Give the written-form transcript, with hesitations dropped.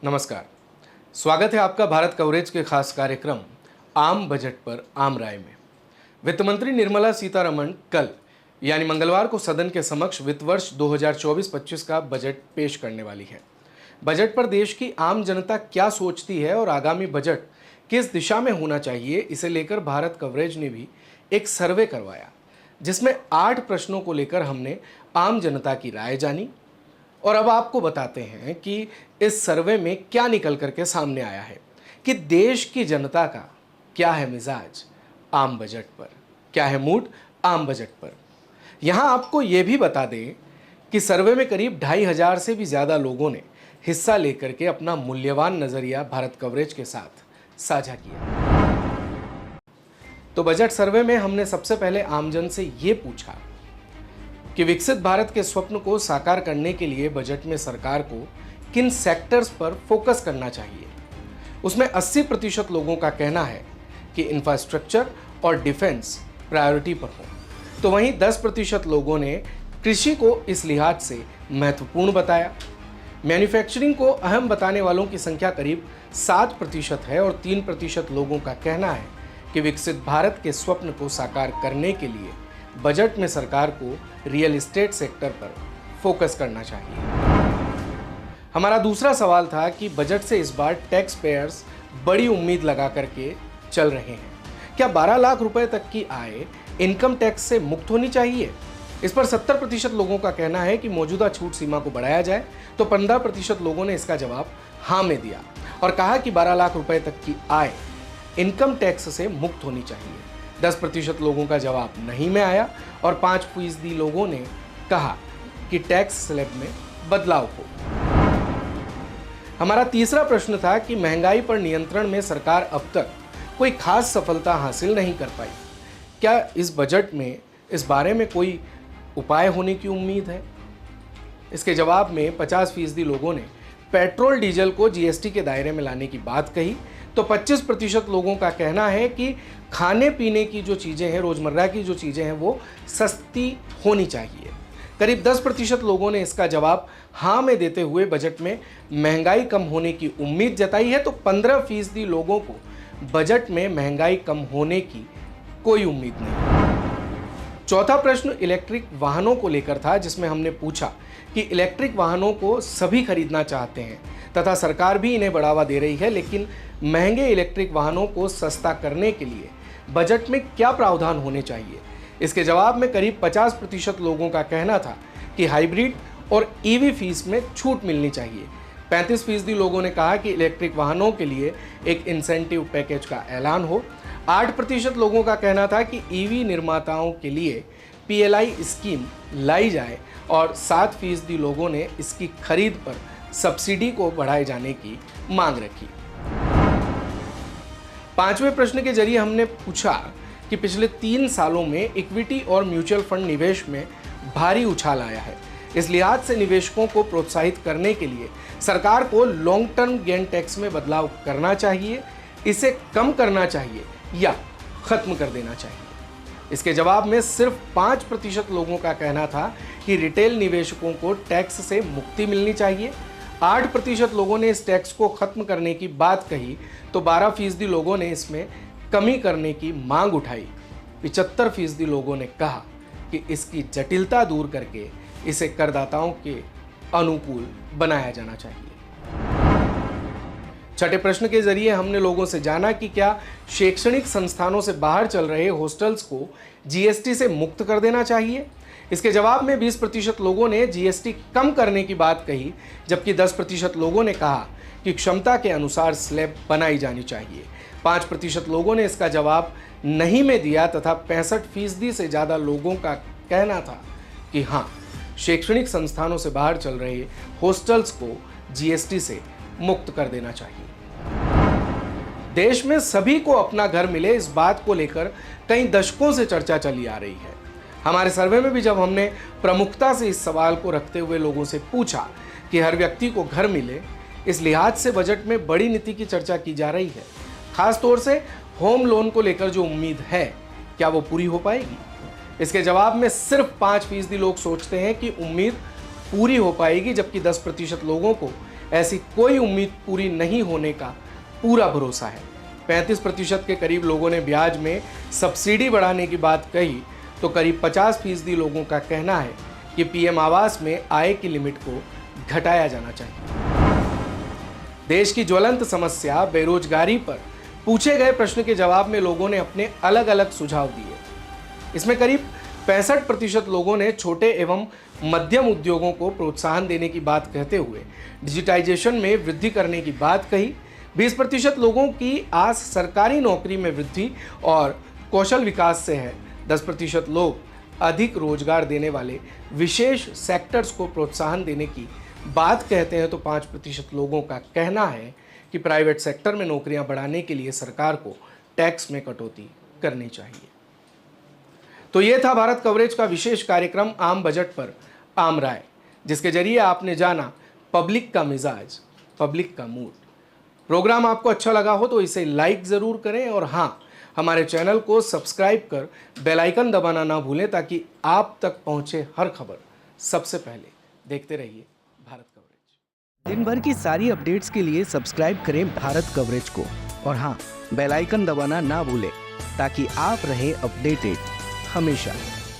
नमस्कार, स्वागत है आपका भारत कवरेज के खास कार्यक्रम आम बजट पर आम राय में। वित्त मंत्री निर्मला सीतारमण कल यानी मंगलवार को सदन के समक्ष वित्त वर्ष 2024-25 का बजट पेश करने वाली है। बजट पर देश की आम जनता क्या सोचती है और आगामी बजट किस दिशा में होना चाहिए, इसे लेकर भारत कवरेज ने भी एक सर्वे करवाया, जिसमें 8 प्रश्नों को लेकर हमने आम जनता की राय जानी। और अब आपको बताते हैं कि इस सर्वे में क्या निकल करके सामने आया है कि देश की जनता का क्या है मिजाज आम बजट पर, क्या है मूड आम बजट पर। यहाँ आपको ये भी बता दें कि सर्वे में करीब 2500 से भी ज़्यादा लोगों ने हिस्सा लेकर के अपना मूल्यवान नज़रिया भारत कवरेज के साथ साझा किया। तो बजट सर्वे में हमने सबसे पहले आमजन से ये पूछा कि विकसित भारत के स्वप्न को साकार करने के लिए बजट में सरकार को किन सेक्टर्स पर फोकस करना चाहिए। उसमें 80% लोगों का कहना है कि इंफ्रास्ट्रक्चर और डिफेंस प्रायोरिटी पर हो, तो वहीं 10% लोगों ने कृषि को इस लिहाज से महत्वपूर्ण बताया। मैन्युफैक्चरिंग को अहम बताने वालों की संख्या करीब 7% है और 3% लोगों का कहना है कि विकसित भारत के स्वप्न को साकार करने के लिए बजट में सरकार को रियल एस्टेट सेक्टर पर फोकस करना चाहिए। हमारा दूसरा सवाल था कि बजट से इस बार टैक्स पेयर्स बड़ी उम्मीद लगा करके चल रहे हैं। क्या 12 लाख रुपए तक की आय इनकम टैक्स से मुक्त होनी चाहिए? इस पर 70% लोगों का कहना है कि मौजूदा छूट सीमा को बढ़ाया जाए, तो 15% लोगों ने इसका जवाब हाँ में दिया और कहा कि 12 लाख रुपए तक की आय इनकम टैक्स से मुक्त होनी चाहिए। 10% लोगों का जवाब नहीं में आया और 5% लोगों ने कहा कि टैक्स स्लैब में बदलाव हो। हमारा तीसरा प्रश्न था कि महंगाई पर नियंत्रण में सरकार अब तक कोई खास सफलता हासिल नहीं कर पाई। क्या इस बजट में इस बारे में कोई उपाय होने की उम्मीद है? इसके जवाब में 50% लोगों ने पेट्रोल डीजल को जीएसटी के दायरे में लाने की बात कही, तो 25% लोगों का कहना है कि खाने पीने की जो चीज़ें हैं, रोज़मर्रा की जो चीज़ें हैं, वो सस्ती होनी चाहिए। करीब 10% लोगों ने इसका जवाब हाँ में देते हुए बजट में महंगाई कम होने की उम्मीद जताई है, तो 15% लोगों को बजट में महंगाई कम होने की कोई उम्मीद नहीं। चौथा प्रश्न इलेक्ट्रिक वाहनों को लेकर था, जिसमें हमने पूछा कि इलेक्ट्रिक वाहनों को सभी खरीदना चाहते हैं तथा सरकार भी इन्हें बढ़ावा दे रही है, लेकिन महंगे इलेक्ट्रिक वाहनों को सस्ता करने के लिए बजट में क्या प्रावधान होने चाहिए। इसके जवाब में करीब 50% लोगों का कहना था कि हाइब्रिड और ईवी फीस में छूट मिलनी चाहिए। 35% लोगों ने कहा कि इलेक्ट्रिक वाहनों के लिए एक इंसेंटिव पैकेज का ऐलान हो। 8% लोगों का कहना था कि ईवी निर्माताओं के लिए पीएलआई स्कीम लाई जाए और 7% लोगों ने इसकी खरीद पर सब्सिडी को बढ़ाए जाने की मांग रखी। 5वें प्रश्न के जरिए हमने पूछा कि पिछले 3 सालों में इक्विटी और म्यूचुअल फंड निवेश में भारी उछाल आया है। इस लिहाज से निवेशकों को प्रोत्साहित करने के लिए सरकार को लॉन्ग टर्म गेन टैक्स में बदलाव करना चाहिए, इसे कम करना चाहिए या खत्म कर देना चाहिए। इसके जवाब में सिर्फ 5% लोगों का कहना था कि रिटेल निवेशकों को टैक्स से मुक्ति मिलनी चाहिए। 8% लोगों ने इस टैक्स को खत्म करने की बात कही, तो 12% लोगों ने इसमें कमी करने की मांग उठाई। 75% लोगों ने कहा कि इसकी जटिलता दूर करके इसे करदाताओं के अनुकूल बनाया जाना चाहिए। छठे प्रश्न के जरिए हमने लोगों से जाना कि क्या शैक्षणिक संस्थानों से बाहर चल रहे हॉस्टल्स को जीएसटी से मुक्त कर देना चाहिए। इसके जवाब में 20% लोगों ने जीएसटी कम करने की बात कही, जबकि 10% लोगों ने कहा कि क्षमता के अनुसार स्लैब बनाई जानी चाहिए। 5% लोगों ने इसका जवाब नहीं में दिया तथा 65% से ज़्यादा लोगों का कहना था कि हाँ, शैक्षणिक संस्थानों से बाहर चल रहे हॉस्टल्स को जीएसटी से मुक्त कर देना चाहिए। देश में सभी को अपना घर मिले, इस बात को लेकर कई दशकों से चर्चा चली आ रही है। हमारे सर्वे में भी जब हमने प्रमुखता से इस सवाल को रखते हुए लोगों से पूछा कि हर व्यक्ति को घर मिले, इस लिहाज से बजट में बड़ी नीति की चर्चा की जा रही है। खास तौर से होम लोन को लेकर जो उम्मीद है, क्या वो पूरी हो पाएगी? इसके जवाब में सिर्फ 5% लोग सोचते हैं कि उम्मीद पूरी हो पाएगी, जबकि 10% लोगों को ऐसी कोई उम्मीद पूरी नहीं होने का पूरा भरोसा है। 35% के करीब लोगों ने ब्याज में सब्सिडी बढ़ाने की बात कही तो करीब 50% लोगों का कहना है कि पीएम आवास में आय की लिमिट को घटाया जाना चाहिए। देश की ज्वलंत समस्या बेरोजगारी पर पूछे गए प्रश्न के जवाब में लोगों ने अपने अलग अलग सुझाव दिए। इसमें करीब 65% लोगों ने छोटे एवं मध्यम उद्योगों को प्रोत्साहन देने की बात कहते हुए डिजिटाइजेशन में वृद्धि करने की बात कही। 20% लोगों की आस सरकारी नौकरी में वृद्धि और कौशल विकास से है। 10% लोग अधिक रोजगार देने वाले विशेष सेक्टर्स को प्रोत्साहन देने की बात कहते हैं तो 5% लोगों का कहना है कि प्राइवेट सेक्टर में नौकरियां बढ़ाने के लिए सरकार को टैक्स में कटौती करनी चाहिए। तो ये था भारत कवरेज का विशेष कार्यक्रम आम बजट पर आम राय, जिसके जरिए आपने जाना पब्लिक का मिजाज, पब्लिक का मूड। प्रोग्राम आपको अच्छा लगा हो तो इसे लाइक ज़रूर करें और हाँ, हमारे चैनल को सब्सक्राइब कर बेल आइकन दबाना ना भूलें ताकि आप तक पहुंचे हर खबर सबसे पहले। देखते रहिए भारत कवरेज। दिन भर की सारी अपडेट्स के लिए सब्सक्राइब करें भारत कवरेज को और हाँ, बेल आइकन दबाना ना भूलें ताकि आप रहे अपडेटेड हमेशा।